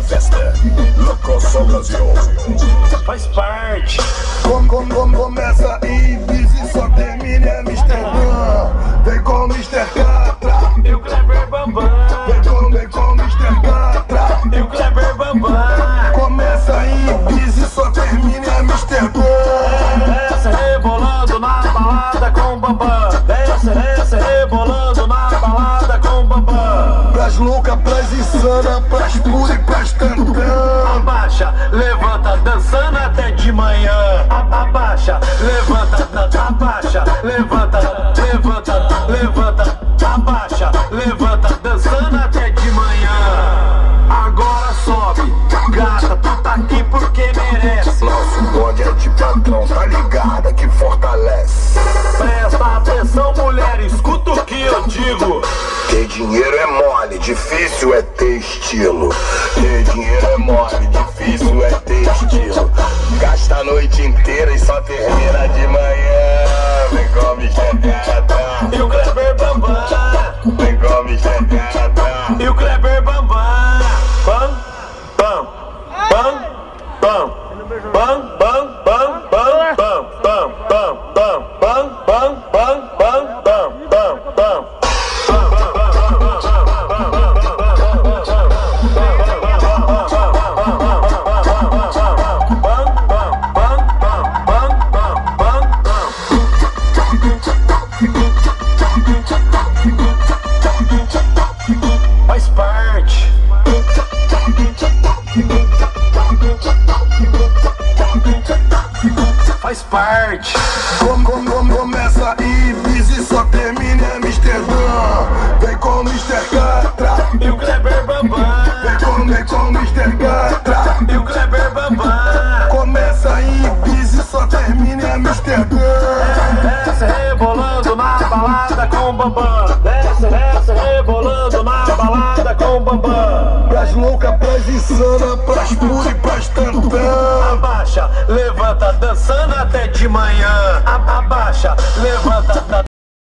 festa, Locoção Brasil. Faz parte. Começa em Ibiza e só termina em Amsterdã. Vem com Mr. Catra E o Kleber Bambam. Vem com Mr. Catra E o Kleber Bambam. Começa em Ibiza e só termina em Amsterdã. Desce rebolando na balada com o Bambam. Desce rebolando na balada com o Bambam. Pras loucas, pras insanas, pras puras e pras tantã. Abaixa, levanta, dançando até de manhã. Abaixa, levanta, abaixa, levanta, levanta, levanta. Abaixa, levanta, dançando até de manhã. Agora sobe, gata, tu tá aqui porque merece. Nosso bonde é de patrão, tá ligada que fortalece. Presta atenção, mulher, escuta o que eu digo. Ter dinheiro é mole, difícil é ter estilo. Ter dinheiro é mole, difícil é ter estilo. Gasta a noite inteira e só termina de manhã. Vem com Mr. Catra E o Kleber Bambam. Vem com Mr. Catra E o Kleber Bambam. Bam, bam, bam, bam, bam, bam, bam, bam, bam, bam, bam, bam, bam, bam, bam, bam, bam, bam, bam. Faz parte. Faz parte. Começa em Ibiza e só termina em Amsterdã. Vem com Mr. Catra E o Kleber Bambam. Vem com Mr. Catra E o Kleber Bambam. Começa em Ibiza e só termina em Amsterdã. Desce rebolando na balada com o Bambam. Desce rebolando na balada com o Bambam. Pras loucas, pras insanas, pras puras e pras tantã. Abaixa, levanta, dançando até de manhã. Abaixa, levanta,